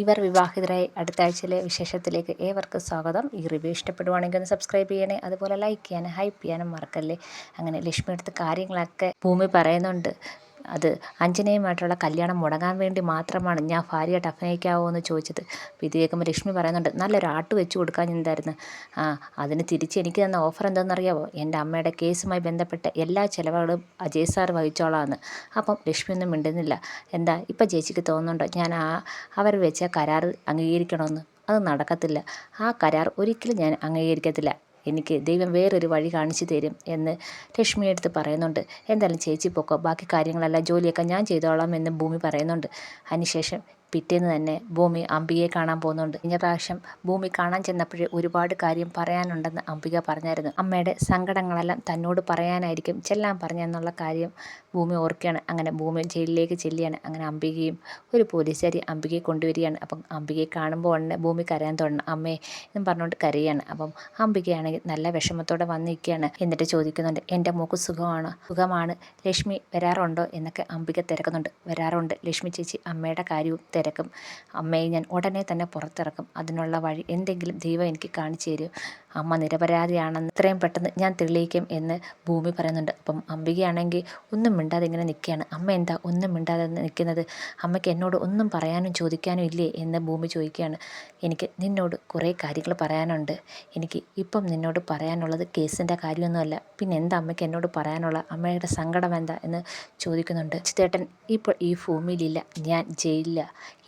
ഇവർ വിവാഹിതരായി അടുത്ത ആഴ്ചയിലെ വിശേഷത്തിലേക്ക് ഏവർക്കും സ്വാഗതം. ഈ റിവ്യൂ ഇഷ്ടപ്പെടുവാണെങ്കിൽ ഒന്ന് സബ്സ്ക്രൈബ് ചെയ്യണേ, അതുപോലെ ലൈക്ക് ചെയ്യാനും ഹൈപ്പ് ചെയ്യാനും മറക്കല്ലേ. അങ്ങനെ ലക്ഷ്മി എടുത്ത കാര്യങ്ങളൊക്കെ ഭൂമി പറയുന്നുണ്ട്. അത് അഞ്ജനയുമായിട്ടുള്ള കല്യാണം മുടങ്ങാൻ വേണ്ടി മാത്രമാണ് ഞാൻ ഭാര്യയായിട്ട് അഭിനയിക്കാവോ എന്ന് ചോദിച്ചത്. അപ്പോൾ ഇത് കേൾക്കുമ്പോൾ ലക്ഷ്മി പറയുന്നുണ്ട്, നല്ലൊരു ആട്ട് വെച്ച് കൊടുക്കാൻ എന്തായിരുന്നു. അതിന് തിരിച്ച് എനിക്ക് തന്ന ഓഫർ എന്താണെന്നറിയാവോ, എൻ്റെ അമ്മയുടെ കേസുമായി ബന്ധപ്പെട്ട എല്ലാ ചിലവുകളും അജയ് സാർ വഹിച്ചോളാമെന്ന്. അപ്പം ലക്ഷ്മി ഒന്നും മിണ്ടുന്നില്ല. എന്താ ഇപ്പം ചേച്ചിക്ക് തോന്നുന്നുണ്ടോ ഞാൻ അവർ വെച്ച കരാർ അംഗീകരിക്കണമെന്ന്? അത് നടക്കത്തില്ല. ആ കരാർ ഒരിക്കലും ഞാൻ അംഗീകരിക്കത്തില്ല. എനിക്ക് ദൈവം വേറൊരു വഴി കാണിച്ചു തരും എന്ന് ലക്ഷ്മിയെടുത്ത് പറയുന്നുണ്ട്. എന്തായാലും ചേച്ചി പൊക്കോ, ബാക്കി കാര്യങ്ങളെല്ലാം ജോലിയൊക്കെ ഞാൻ ചെയ്തോളാം എന്ന് ഭൂമി പറയുന്നുണ്ട്. അതിനുശേഷം പിറ്റേന്ന് തന്നെ ഭൂമി അംബികയെ കാണാൻ പോകുന്നുണ്ട്. കഴിഞ്ഞ പ്രാവശ്യം ഭൂമി കാണാൻ ചെന്നപ്പോഴേ ഒരുപാട് കാര്യം പറയാനുണ്ടെന്ന് അംബിക പറഞ്ഞായിരുന്നു. അമ്മയുടെ സങ്കടങ്ങളെല്ലാം തന്നോട് പറയാനായിരിക്കും ചെല്ലാൻ പറഞ്ഞെന്നുള്ള കാര്യം ഭൂമി ഓർക്കുകയാണ്. അങ്ങനെ ഭൂമി ജയിലിലേക്ക് ചെല്ലുകയാണ്. അങ്ങനെ അംബികയും ഒരു പോലീസുകാരി അംബികയെ കൊണ്ടുവരികയാണ്. അപ്പം അംബികയെ കാണുമ്പോൾ ഉടനെ ഭൂമി കരയാൻ തുടങ്ങണം. അമ്മേ എന്നും പറഞ്ഞുകൊണ്ട് കരയാണ്. അപ്പം അംബികയാണെങ്കിൽ നല്ല വിഷമത്തോടെ വന്നിരിക്കുകയാണ്. എന്നിട്ട് ചോദിക്കുന്നുണ്ട്, എൻ്റെ മോക്ക് സുഖമാണ്, ലക്ഷ്മി വരാറുണ്ടോ എന്നൊക്കെ അംബിക തിരക്കുന്നുണ്ട്. വരാറുണ്ട് ലക്ഷ്മി ചേച്ചി, അമ്മയുടെ കാര്യവും തിരക്കും. അമ്മയെ ഞാൻ ഉടനെ തന്നെ പുറത്തിറക്കും. അതിനുള്ള വഴി എന്തെങ്കിലും ദൈവം എനിക്ക് കാണിച്ചു തരും. അമ്മ നിരപരാധിയാണെന്ന് എത്രയും പെട്ടെന്ന് ഞാൻ തെളിയിക്കും എന്ന് ഭൂമി പറയുന്നുണ്ട്. അപ്പം അംബികയാണെങ്കിൽ ഒന്നും മിണ്ടാതെ ഇങ്ങനെ നിൽക്കുകയാണ്. അമ്മ എന്താ ഒന്നും മിണ്ടാതെ നിൽക്കുന്നത്? അമ്മയ്ക്ക് എന്നോട് ഒന്നും പറയാനും ചോദിക്കാനും ഇല്ലേ എന്ന് ഭൂമി ചോദിക്കുകയാണ്. എനിക്ക് നിന്നോട് കുറേ കാര്യങ്ങൾ പറയാനുണ്ട്. എനിക്ക് ഇപ്പം നിന്നോട് പറയാനുള്ളത് കേസിൻ്റെ കാര്യമൊന്നുമല്ല. പിന്നെ എന്താ അമ്മയ്ക്ക് എന്നോട് പറയാനുള്ള? അമ്മയുടെ സങ്കടം എന്താ എന്ന് ചോദിക്കുന്നുണ്ട്. ചിത്തേട്ടൻ ഇപ്പോൾ ഈ ഭൂമിയിലില്ല, ഞാൻ ജയിലില്ല.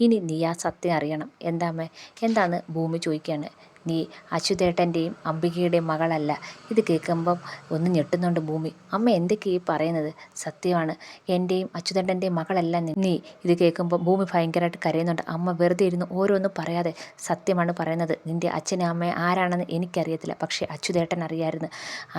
ഇനി നീ ആ സത്യം അറിയണം. എന്താ അമ്മേ? എന്താന്ന് ഭൂമി ചോദിക്കുകയാണ്. നീ അച്യുതേട്ടൻ്റെയും അംബികയുടെയും മകളല്ല. ഇത് കേൾക്കുമ്പം ഒന്ന് ഞെട്ടുന്നുണ്ട് ഭൂമി. അമ്മ എന്തൊക്കെയാ ഈ പറയുന്നത്? സത്യമാണ്, എൻ്റെയും അച്യുതേട്ടൻ്റെയും മകളല്ല നീ. ഇത് കേൾക്കുമ്പോൾ ഭൂമി ഭയങ്കരമായിട്ട് കരയുന്നുണ്ട്. അമ്മ വെറുതെ ഇരുന്ന് ഓരോന്നും പറയാതെ സത്യമാണ് പറയുന്നത്. നിൻ്റെ അച്ഛനും അമ്മയും ആരാണെന്ന് എനിക്കറിയത്തില്ല, പക്ഷേ അച്യുതേട്ടൻ അറിയാമായിരുന്നു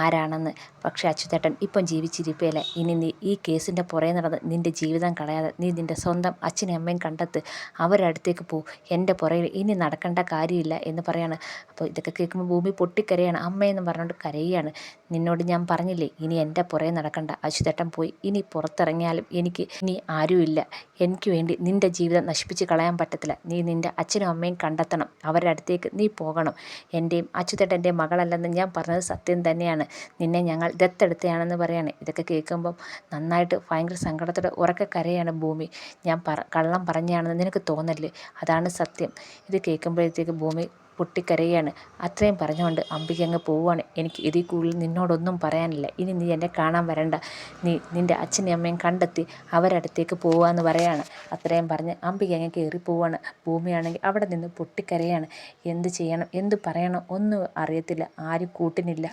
ആരാണെന്ന്. പക്ഷേ അച്യുതേട്ടൻ ഇപ്പം ജീവിച്ചിരിപ്പേല. ഇനി നീ ഈ കേസിൻ്റെ പുറകെ നടന്ന് നിൻ്റെ ജീവിതം കളയാതെ നീ നിൻ്റെ സ്വന്തം അച്ഛനും അമ്മയും കണ്ടെത്ത്, അവരുടെ അടുത്തേക്ക് പോ. എൻ്റെ പുറകിൽ ഇനി നടക്കേണ്ട കാര്യമില്ല എന്ന് പറയാണ്. അപ്പോൾ ഇതൊക്കെ കേൾക്കുമ്പോൾ ഭൂമി പൊട്ടിക്കരയാണ്. അമ്മയെന്ന് പറഞ്ഞുകൊണ്ട് കരയുകയാണ്. നിന്നോട് ഞാൻ പറഞ്ഞില്ലേ ഇനി എൻ്റെ പുറകെ നടക്കണ്ട. അച്യുതേട്ടൻ പോയി. ഇനി പുറത്തിറങ്ങിയാലും എനിക്ക് ഇനി ആരുമില്ല. എനിക്ക് വേണ്ടി നിൻ്റെ ജീവിതം നശിപ്പിച്ച് കളയാൻ പറ്റത്തില്ല. നീ നിൻ്റെ അച്ഛനും അമ്മയും കണ്ടെത്തണം, അവരുടെ അടുത്തേക്ക് നീ പോകണം. എൻ്റെയും അച്യുതേട്ടൻ്റെയും മകളല്ലെന്ന് ഞാൻ പറഞ്ഞത് സത്യം തന്നെയാണ്. നിന്നെ ഞങ്ങൾ ദത്തെടുത്തയാണെന്ന് പറയാണ്. ഇതൊക്കെ കേൾക്കുമ്പം നന്നായിട്ട് ഭയങ്കര സങ്കടത്തോടെ ഉറക്കെ കരയാണ് ഭൂമി. ഞാൻ കള്ളം പറഞ്ഞാണെന്ന് നിനക്ക് തോന്നല്ലേ, അതാണ് സത്യം. ഇത് കേൾക്കുമ്പോഴത്തേക്ക് ഭൂമി പൊട്ടിക്കരയാണ്. അത്രയും പറഞ്ഞുകൊണ്ട് അംബിക അങ്ങ് പോവുകയാണ്. എനിക്ക് ഇതിൽ കൂടുതൽ നിന്നോടൊന്നും പറയാനില്ല. ഇനി നീ എന്നെ കാണാൻ വരണ്ട. നീ നിൻ്റെ അച്ഛനെയും അമ്മയും കണ്ടെത്തി അവരടുത്തേക്ക് പോവാന്ന് പറയാണ്. അത്രയും പറഞ്ഞ് അംബിക അങ്ങ് കയറി പോവാണ്. ഭൂമിയാണെങ്കിൽ അവിടെ നിന്ന് പൊട്ടിക്കരയാണ്. എന്ത് ചെയ്യണം എന്ത് പറയണം ഒന്നും അറിയത്തില്ല. ആരും കൂട്ടിനില്ല.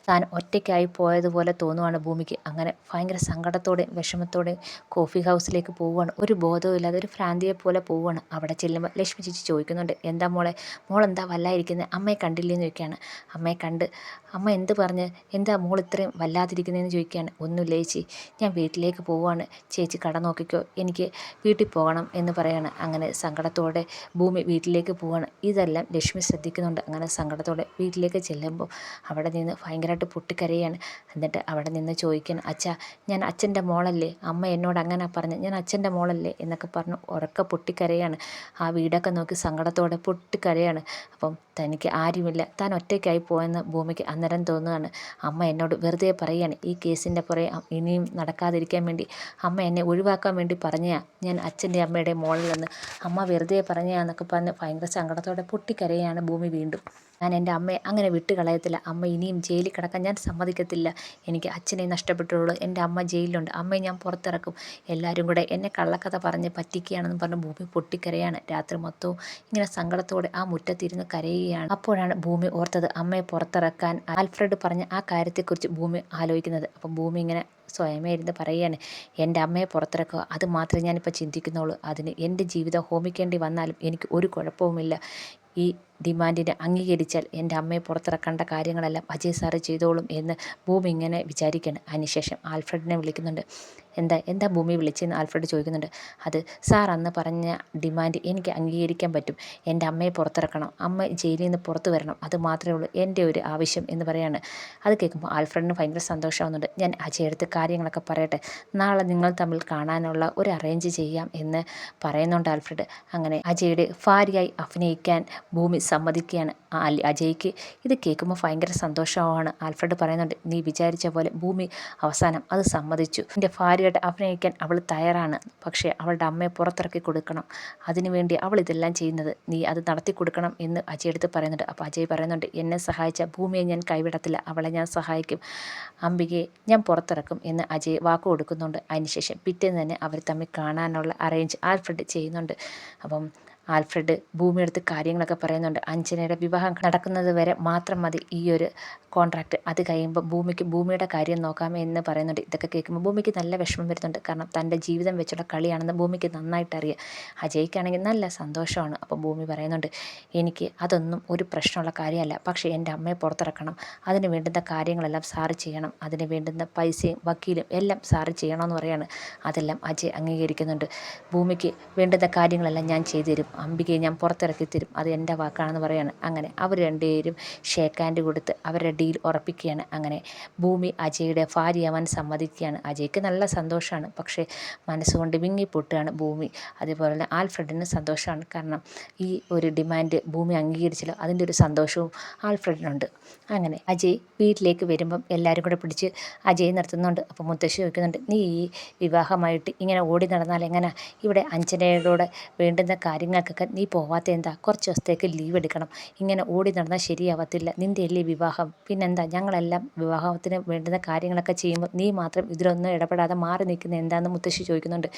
താൻ ഒറ്റയ്ക്കായി പോയതുപോലെ തോന്നുവാണ് ഭൂമിക്ക്. അങ്ങനെ ഭയങ്കര സങ്കടത്തോടെയും വിഷമത്തോടെയും കോഫി ഹൗസിലേക്ക് പോവുകയാണ്. ഒരു ബോധവും ഇല്ലാതെ ഒരു ഭ്രാന്തിയെ പോലെ പോവുകയാണ്. അവിടെ ചെല്ലുമ്പോൾ ലക്ഷ്മി ചേച്ചി ചോദിക്കുന്നുണ്ട്, എന്താ മോളെന്താ വല്ലാതിരിക്കുന്നത്? അമ്മയെ കണ്ടില്ലേന്ന് ചോദിക്കുകയാണ്. അമ്മയെ കണ്ട്. അമ്മ എന്ത് പറഞ്ഞ്? എന്താ മോൾ ഇത്രയും വല്ലാതിരിക്കുന്നതെന്ന് ചോദിക്കുകയാണ്. ഒന്നുമില്ല ചേച്ചി, ഞാൻ വീട്ടിലേക്ക് പോവുകയാണ്. ചേച്ചി കട നോക്കിക്കോ, എനിക്ക് വീട്ടിൽ പോകണം എന്ന് പറയാണ്. അങ്ങനെ സങ്കടത്തോടെ ഭൂമി വീട്ടിലേക്ക് പോവുകയാണ്. ഇതെല്ലാം ലക്ഷ്മി ശ്രദ്ധിക്കുന്നുണ്ട്. അങ്ങനെ സങ്കടത്തോടെ വീട്ടിലേക്ക് ചെല്ലുമ്പോൾ അവിടെ നിന്ന് ഭയങ്കരമായിട്ട് പൊട്ടിക്കരയാണ്. എന്നിട്ട് അവിടെ നിന്ന് ചോദിക്കാൻ, അച്ഛാ ഞാൻ അച്ഛൻ്റെ മോളല്ലേ? അമ്മ എന്നോട് അങ്ങനെ പറഞ്ഞ് ഞാൻ അച്ഛൻ്റെ മോളല്ലേ എന്നൊക്കെ പറഞ്ഞ് ഉറക്കെ പൊട്ടിക്കരയാണ്. ആ വീടൊക്കെ നോക്കി സങ്കടത്തോടെ പൊട്ടിക്കരയാണ്. അപ്പം തനിക്ക് ആരുമില്ല, താൻ ഒറ്റയ്ക്കായി പോയെന്ന് ഭൂമിക്ക് അന്നേരം തോന്നുകയാണ്. അമ്മ എന്നോട് വെറുതെ പറയുകയാണ്, ഈ കേസിൻ്റെ പുറകെ ഇനിയും നടക്കാതിരിക്കാൻ വേണ്ടി അമ്മ എന്നെ ഒഴിവാക്കാൻ വേണ്ടി പറഞ്ഞാ ഞാൻ അച്ഛൻ്റെ അമ്മയുടെ മോളിലെന്ന് അമ്മ വെറുതെ പറഞ്ഞാന്നൊക്കെ പറഞ്ഞ് ഭയങ്കര സങ്കടത്തോടെ പൊട്ടിക്കരയാണ് ഭൂമി വീണ്ടും. ഞാൻ എൻ്റെ അമ്മയെ അങ്ങനെ വിട്ട് കളയത്തില്ല. അമ്മ ഇനിയും ജയിലിൽ കിടക്കാൻ ഞാൻ സമ്മതിക്കത്തില്ല. എനിക്ക് അച്ഛനെ നഷ്ടപ്പെട്ടുള്ളൂ, എൻ്റെ അമ്മ ജയിലിലുണ്ട്, അമ്മയെ ഞാൻ പുറത്തിറക്കും. എല്ലാവരും കൂടെ എന്നെ കള്ളക്കഥ പറഞ്ഞ് പറ്റിക്കുകയാണെന്ന് പറഞ്ഞ് ഭൂമി പൊട്ടിക്കരയാണ്. രാത്രി മൊത്തവും ഇങ്ങനെ സങ്കടത്തോടെ ആ മുറ്റത്തിരുന്ന് കരയുകയാണ്. അപ്പോഴാണ് ഭൂമി ഓർത്തത് അമ്മയെ പുറത്തിറക്കാൻ ആൽഫ്രഡ് പറഞ്ഞ ആ കാര്യത്തെക്കുറിച്ച് ഭൂമി ആലോചിക്കുന്നത്. അപ്പം ഭൂമി ഇങ്ങനെ സ്വയമേ ഇരുന്ന് പറയുകയാണ്, എൻ്റെ അമ്മയെ പുറത്തിറക്കുക, അത് മാത്രമേ ഞാനിപ്പോൾ ചിന്തിക്കുന്നുള്ളൂ. അതിന് എൻ്റെ ജീവിതം ഹോമിക്കേണ്ടി വന്നാലും എനിക്ക് ഒരു കുഴപ്പവുമില്ല. ഈ ഡിമാൻഡിനെ അംഗീകരിച്ചാൽ എൻ്റെ അമ്മയെ പുറത്തിറക്കേണ്ട കാര്യങ്ങളെല്ലാം അജയ് സാറ് ചെയ്തോളും എന്ന് ഭൂമി ഇങ്ങനെ വിചാരിക്കുകയാണ്. അതിനുശേഷം ആൽഫ്രഡിനെ വിളിക്കുന്നുണ്ട്. എന്താ എന്താ ഭൂമി വിളിച്ചെന്ന് ആൽഫ്രഡ് ചോദിക്കുന്നുണ്ട്. അത് സാർ അന്ന് പറഞ്ഞ ഡിമാൻഡ് എനിക്ക് അംഗീകരിക്കാൻ പറ്റും. എൻ്റെ അമ്മയെ പുറത്തിറക്കണം, അമ്മ ജയിലിൽ നിന്ന് പുറത്തു വരണം, അത് മാത്രമേ ഉള്ളൂ എൻ്റെ ഒരു ആവശ്യം എന്ന് പറയാണ്. അത് കേൾക്കുമ്പോൾ ആൽഫ്രഡിന് ഭയങ്കര സന്തോഷമാവുന്നുണ്ട്. ഞാൻ അജയെടുത്ത് കാര്യങ്ങളൊക്കെ പറയട്ടെ, നാളെ നിങ്ങൾ തമ്മിൽ കാണാനുള്ള ഒരു അറേഞ്ച് ചെയ്യാം എന്ന് പറയുന്നുണ്ട് ആൽഫ്രഡ്. അങ്ങനെ അജയുടെ ഭാര്യയായി അഭിനയിക്കാൻ ഭൂമി സമ്മതിക്കുകയാണ് അജയ്ക്ക്. ഇത് കേൾക്കുമ്പോൾ ഭയങ്കര സന്തോഷമാണ്. ആൽഫ്രഡ് പറയുന്നുണ്ട്, നീ വിചാരിച്ച പോലെ ഭൂമി അവസാനം അത് സമ്മതിച്ചു. എൻ്റെ ഭാര്യയായിട്ട് അഭിനയിക്കാൻ അവൾ തയ്യാറാണ്. പക്ഷേ അവളുടെ അമ്മയെ പുറത്തിറക്കി കൊടുക്കണം, അതിനുവേണ്ടി അവൾ ഇതെല്ലാം ചെയ്യുന്നത്, നീ അത് നടത്തി കൊടുക്കണം എന്ന് അജയ് എടുത്ത് പറയുന്നുണ്ട്. അപ്പോൾ അജയ് പറയുന്നുണ്ട്, എന്നെ സഹായിച്ച ഭൂമിയെ ഞാൻ കൈവിടത്തില്ല, അവളെ ഞാൻ സഹായിക്കും, അംബികയെ ഞാൻ പുറത്തിറക്കും എന്ന് അജയ് വാക്ക് കൊടുക്കുന്നുണ്ട്. അതിനുശേഷം പിറ്റേന്ന് തന്നെ അവർ തമ്മിൽ കാണാനുള്ള അറേഞ്ച് ആൽഫ്രഡ് ചെയ്യുന്നുണ്ട്. അപ്പം ആൽഫ്രഡ് ഭൂമിയെടുത്ത് കാര്യങ്ങളൊക്കെ പറയുന്നുണ്ട്. അഞ്ജനയുടെ വിവാഹം നടക്കുന്നത് വരെ മാത്രം മതി ഈ ഒരു കോൺട്രാക്റ്റ്, അത് കഴിയുമ്പോൾ ഭൂമിയുടെ കാര്യം നോക്കാം എന്ന് പറയുന്നുണ്ട്. ഇതൊക്കെ കേൾക്കുമ്പോൾ ഭൂമിക്ക് നല്ല വിഷമം വരുന്നുണ്ട്. കാരണം തൻ്റെ ജീവിതം വെച്ചുള്ള കളിയാണെന്ന് ഭൂമിക്ക് നന്നായിട്ട് അറിയാം. അജയ്ക്കാണെങ്കിൽ നല്ല സന്തോഷമാണ്. അപ്പോൾ ഭൂമി പറയുന്നുണ്ട്, എനിക്ക് അതൊന്നും ഒരു പ്രശ്നമുള്ള കാര്യമല്ല, പക്ഷേ എൻ്റെ അമ്മയെ പുറത്തിറക്കണം, അതിന് വേണ്ടുന്ന കാര്യങ്ങളെല്ലാം സാറ് ചെയ്യണം, അതിന് വേണ്ടുന്ന പൈസയും വക്കീലും എല്ലാം സാറ് ചെയ്യണമെന്ന് പറയാണ്. അതെല്ലാം അജയ് അംഗീകരിക്കുന്നുണ്ട്. ഭൂമിക്ക് വേണ്ടുന്ന കാര്യങ്ങളെല്ലാം ഞാൻ ചെയ്തു തരും, അംബികയെ ഞാൻ പുറത്തിറക്കി തരും, അത് എൻ്റെ വാക്കാണെന്ന് പറയാണ്. അങ്ങനെ അവർ രണ്ടുപേരും ഷേക്ക് ഹാൻഡ് കൊടുത്ത് അവരുടെ ഡീൽ ഉറപ്പിക്കുകയാണ്. അങ്ങനെ ഭൂമി അജയുടെ ഭാര്യയാവാൻ സമ്മതിക്കുകയാണ്. അജയ്ക്ക് നല്ല സന്തോഷമാണ്, പക്ഷേ മനസ്സുകൊണ്ട് വിങ്ങിപ്പൊട്ടുകയാണ് ഭൂമി. അതേപോലെ തന്നെ ആൽഫ്രഡിന് സന്തോഷമാണ്. കാരണം ഈ ഒരു ഡിമാൻഡ് ഭൂമി അംഗീകരിച്ചല്ലോ, അതിൻ്റെ ഒരു സന്തോഷവും ആൽഫ്രഡിനുണ്ട്. അങ്ങനെ അജയ് വീട്ടിലേക്ക് വരുമ്പം എല്ലാവരും കൂടെ പിടിച്ച് അജയ് നിർത്തുന്നുണ്ട്. അപ്പോൾ മുത്തശ്ശി ചോദിക്കുന്നുണ്ട്, നീ ഈ വിവാഹമായിട്ട് ഇങ്ങനെ ഓടി നടന്നാൽ എങ്ങനെ, ഇവിടെ അഞ്ജനയോടെ വേണ്ടുന്ന കാര്യങ്ങൾക്കൊക്കെ നീ പോവാത്ത എന്താ, കുറച്ച് ദിവസത്തേക്ക് ലീവ് എടുക്കണം, ഇങ്ങനെ ഓടി നടന്നാൽ ശരിയാവത്തില്ല, നിൻ്റെ അല്ലേ വിവാഹം, പിന്നെന്താ ഞങ്ങളെല്ലാം വിവാഹത്തിന് വേണ്ടുന്ന കാര്യങ്ങളൊക്കെ ചെയ്യുമ്പോൾ നീ മാത്രം ഇതിലൊന്നും ഇടപെടാതെ മാറി നിൽക്കുന്നത് എന്താണെന്ന് മുത്തശ്ശി ചോദിക്കുന്നുണ്ട്.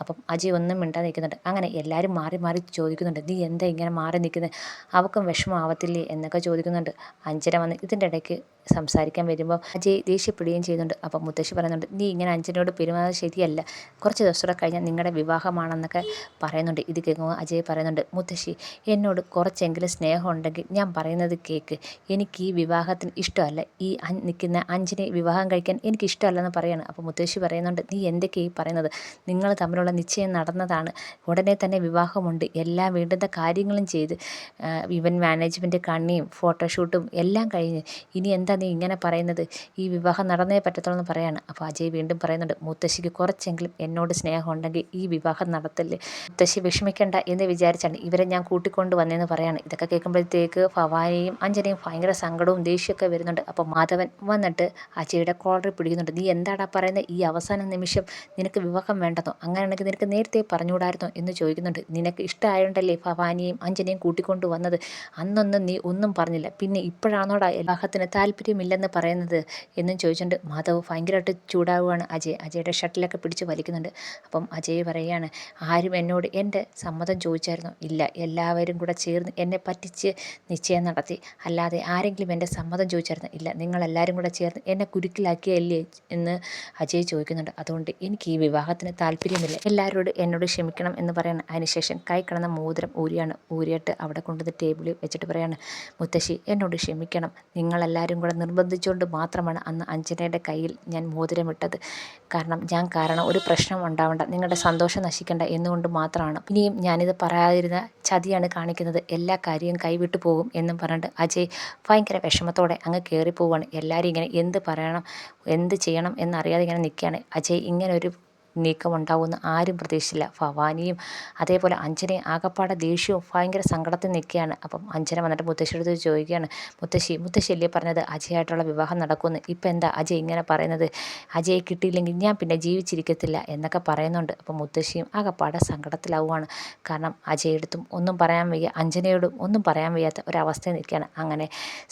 അപ്പം അജയ് ഒന്നും മിണ്ടാതെ നിൽക്കുന്നുണ്ട്. അങ്ങനെ എല്ലാവരും മാറി മാറി ചോദിക്കുന്നുണ്ട്, നീ എന്താ ഇങ്ങനെ മാറി നിൽക്കുന്നത്, അവൾക്കും വിഷമമാവത്തില്ലേ എന്നൊക്കെ ചോദിക്കുന്നുണ്ട്. അഞ്ജന വന്ന് ഇതിൻ്റെ ഇടയ്ക്ക് സംസാരിക്കാൻ വരുമ്പോൾ അജയ് ദേഷ്യപ്പെടുകയും ചെയ്യുന്നുണ്ട്. അപ്പം മുത്തശ്ശി പറയുന്നുണ്ട്, നീ ഇങ്ങനെ അഞ്ജനയോട് പെരുമാറുന്നത് ശരിയല്ല, കുറച്ച് ദിവസം കഴിഞ്ഞാൽ നിങ്ങളുടെ വിവാഹമാണെന്നൊക്കെ പറയുന്നുണ്ട്. ഇത് കേൾക്കുമ്പോൾ അജയ് പറയുന്നുണ്ട്, മുത്തശ്ശി എന്നോട് കുറച്ചെങ്കിലും സ്നേഹം ഉണ്ടെങ്കിൽ ഞാൻ പറയുന്നത് കേൾക്ക്, എനിക്ക് ഈ വിവാഹത്തിന് ഇഷ്ടമല്ല, ഈ നിൽക്കുന്ന അഞ്ജനെ വിവാഹം കഴിക്കാൻ എനിക്ക് ഇഷ്ടമല്ലെന്ന് പറയാണ്. അപ്പോൾ മുത്തശ്ശി പറയുന്നുണ്ട്, നീ എന്തൊക്കെയായി പറയുന്നത്, നിങ്ങൾ തമ്മിലുള്ള നിശ്ചയം നടന്നതാണ്, ഉടനെ തന്നെ വിവാഹമുണ്ട്, എല്ലാം വേണ്ടുന്ന കാര്യങ്ങളും ചെയ്ത് ഇവൻ മാനേജ്മെൻറ്റ് കണ്ണിയും ഫോട്ടോഷൂട്ടും എല്ലാം കഴിഞ്ഞ് ഇനി എന്താ നീ ഇങ്ങനെ പറയുന്നത്, ഈ വിവാഹം നടന്നേ പറ്റത്തുള്ളൂ എന്ന് പറയാണ്. അപ്പോൾ അജയ് വീണ്ടും പറയുന്നുണ്ട്, മുത്തശ്ശിക്ക് കുറച്ചെങ്കിലും എന്നോട് സ്നേഹം ഉണ്ടെങ്കിൽ ഈ വിവാഹം നടത്തല്ലേ, മുത്തശ്ശി വിഷമിക്കേണ്ട എന്ന് വിചാരിച്ചാണ് ഇവരെ ഞാൻ കൂട്ടിക്കൊണ്ട് വന്നതെന്ന് പറയാണ്. ഇതൊക്കെ കേൾക്കുമ്പോഴത്തേക്ക് ഭവാനിയും അഞ്ജനയും ഭയങ്കര സങ്കടവും ദേഷ്യമൊക്കെ വരുന്നുണ്ട്. അപ്പോൾ മാധവൻ വന്നിട്ട് അജയുടെ കോളറിൽ പിടിക്കുന്നുണ്ട്. നീ എന്താടാ പറയുന്നത്, ഈ അവസാന നിമിഷം നിനക്ക് വിവാഹം വേണ്ടെന്നോ, അങ്ങനെയാണെങ്കിൽ നിനക്ക് നേരത്തെ പറഞ്ഞുകൂടായിരുന്നോ എന്ന് ചോദിക്കുന്നുണ്ട്. നിനക്ക് ഇഷ്ടമായോണ്ടല്ലേ ഭവാനിയും അഞ്ജനയും കൂട്ടിക്കൊണ്ട് വന്നത്, അന്നൊന്നും നീ ഒന്നും പറഞ്ഞില്ല, പിന്നെ ഇപ്പോഴാണോടാ വിവാഹത്തിന് താല്പര്യമില്ലെന്ന് പറയുന്നത് എന്നും ചോദിച്ചുകൊണ്ട് മാധവ് ഭയങ്കരമായിട്ട് ചൂടാവുകയാണ്. അജയുടെ ഷട്ടിലൊക്കെ പിടിച്ച് വലിക്കുന്നുണ്ട്. അപ്പം അജയ് പറയുകയാണ്, ആരും എന്നോട് എൻ്റെ സമ്മതം ചോദിച്ചായിരുന്നോ, ഇല്ല, എല്ലാവരും കൂടെ ചേർന്ന് എന്നെ പറ്റിച്ച് നിശ്ചയം നടത്തി, അല്ലാതെ ആരെങ്കിലും എൻ്റെ സമ്മതം ചോദിച്ചായിരുന്നു, ഇല്ല, നിങ്ങളെല്ലാവരും കൂടെ ചേർന്ന് എന്നെ കുരുക്കിലാക്കിയല്ലേ എന്ന് അജയ് ചോദിക്കുന്നുണ്ട്. അതുകൊണ്ട് എനിക്ക് ഈ വിവാഹത്തിന് താല്പര്യമില്ല, എല്ലാവരോടും എന്നോട് ക്ഷമിക്കണം എന്ന് പറയണം. അതിനുശേഷം കൈ കിടന്ന മോതിരം ഊരിയിട്ട് അവിടെ കൊണ്ടുവന്ന് ടേബിളിൽ വെച്ചിട്ട് പറയാണ്, മുത്തശ്ശി എന്നോട് ക്ഷമിക്കണം, നിങ്ങളെല്ലാവരും കൂടെ നിർബന്ധിച്ചുകൊണ്ട് മാത്രമാണ് അന്ന് അഞ്ജനയുടെ കയ്യിൽ ഞാൻ മോതിരം ഇട്ടത്, ഞാൻ കാരണം ഒരു പ്രശ്നം ഉണ്ടാവണ്ട, നിങ്ങളുടെ സന്തോഷം നശിക്കേണ്ട എന്നുകൊണ്ട് മാത്രമാണ്, ഇനിയും ഞാനിത് പറയാതിരുന്ന ചതിയാണ് കാണിക്കുന്നത്, എല്ലാ കാര്യവും കൈവിട്ടു പോകും എന്നും പറഞ്ഞിട്ട് അജയ് ഭയങ്കര വിഷമത്തോടെ അങ്ങ് കയറിപ്പോവുകയാണ്. എല്ലാവരും ഇങ്ങനെ എന്ത് പറയണം എന്ത് ചെയ്യണം എന്നറിയാതെ ഇങ്ങനെ നിൽക്കുകയാണ്. അജയ് ഇങ്ങനെ ഒരു നീക്കമുണ്ടാവുമെന്ന് ആരും പ്രതീക്ഷിച്ചില്ല. ഭവാനിയും അതേപോലെ അഞ്ജനയും ആകപ്പാടെ ദേഷ്യവും ഭയങ്കര സങ്കടത്തിൽ നിൽക്കുകയാണ്. അപ്പം അഞ്ജന വന്നിട്ട് മുത്തശ്ശിയുടെ ചോദിക്കുകയാണ്, മുത്തശ്ശിയല്ലേ പറഞ്ഞത് അജയായിട്ടുള്ള വിവാഹം നടക്കുമെന്ന്, ഇപ്പം എന്താ അജയ് ഇങ്ങനെ പറയുന്നത്, അജയ് കിട്ടിയില്ലെങ്കിൽ ഞാൻ പിന്നെ ജീവിച്ചിരിക്കത്തില്ല എന്നൊക്കെ പറയുന്നുണ്ട്. അപ്പം മുത്തശ്ശിയും ആകപ്പാടെ സങ്കടത്തിലാവുകയാണ്. കാരണം അജയെടുത്തും ഒന്നും പറയാൻ വയ്യ, അഞ്ജനയോടും ഒന്നും പറയാൻ വയ്യാത്ത ഒരവസ്ഥയിൽ നിൽക്കുകയാണ്. അങ്ങനെ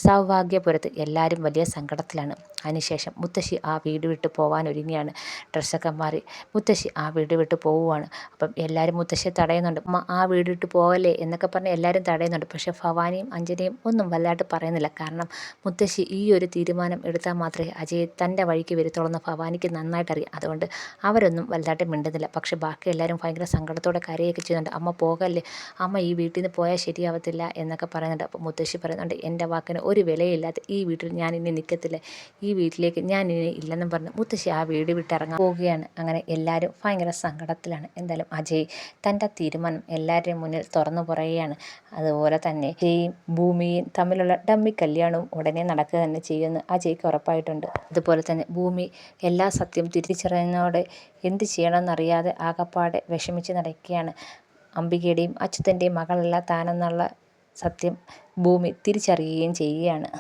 സൗഭാഗ്യപുരത്ത് എല്ലാവരും വലിയ സങ്കടത്തിലാണ്. അതിനുശേഷം മുത്തശ്ശി ആ വീട് വിട്ട് പോകാൻ ഒരുങ്ങിയാണ്. ഡ്രസ്സൊക്കെ മാറി മുത്തശ്ശി ആ വീട് വിട്ട് പോവുകയാണ്. അപ്പം എല്ലാവരും മുത്തശ്ശിയെ തടയുന്നുണ്ട്. അമ്മ ആ വീട് വിട്ട് പോകല്ലേ എന്നൊക്കെ പറഞ്ഞ് എല്ലാവരും തടയുന്നുണ്ട്. പക്ഷേ ഭവാനിയും അഞ്ജനയും ഒന്നും വലുതായിട്ട് പറയുന്നില്ല. കാരണം മുത്തശ്ശി ഈ ഒരു തീരുമാനം എടുത്താൽ മാത്രമേ അജയ് തൻ്റെ വഴിക്ക് വരുത്തുള്ളൂ എന്ന് ഭവാനിക്ക് നന്നായിട്ട് അറിയാം. അതുകൊണ്ട് അവരൊന്നും വലുതായിട്ട് മിണ്ടുന്നില്ല. പക്ഷേ ബാക്കി എല്ലാവരും ഭയങ്കര സങ്കടത്തോടെ കരയൊക്കെ ചെയ്യുന്നുണ്ട്. അമ്മ പോകല്ലേ, അമ്മ ഈ വീട്ടിൽ നിന്ന് പോയാൽ ശരിയാവത്തില്ല എന്നൊക്കെ പറയുന്നുണ്ട്. അപ്പോൾ മുത്തശ്ശി പറയുന്നുണ്ട്, എൻ്റെ വാക്കിന് ഒരു വിലയില്ലാത്ത ഈ വീട്ടിൽ ഞാൻ ഇനി നിൽക്കത്തില്ല, ഈ വീട്ടിലേക്ക് ഞാൻ ഇനി ഇല്ലെന്നും പറഞ്ഞ് മുത്തശ്ശി ആ വീട് വിട്ടിറങ്ങാൻ പോവുകയാണ്. അങ്ങനെ എല്ലാവരും ഭയങ്കര സങ്കടത്തിലാണ്. എന്തായാലും അജയ് തൻ്റെ തീരുമാനം എല്ലാവരുടെയും മുന്നിൽ തുറന്നു പറയുകയാണ്. അതുപോലെ തന്നെ അജയും ഭൂമിയും തമ്മിലുള്ള ഡമ്മി കല്യാണവും ഉടനെ നടക്കുക തന്നെ ചെയ്യുമെന്ന് അജയ്ക്ക് ഉറപ്പായിട്ടുണ്ട്. അതുപോലെ തന്നെ ഭൂമി എല്ലാ സത്യം തിരിച്ചറിയുന്നതോടെ എന്ത് ചെയ്യണമെന്നറിയാതെ ആകപ്പാടെ വിഷമിച്ച് നടക്കുകയാണ്. അംബികയുടെയും അച്യുതൻ്റെയും മകളല്ല താനെന്നുള്ള സത്യം ഭൂമി തിരിച്ചറിയുകയും ചെയ്യുകയാണ്.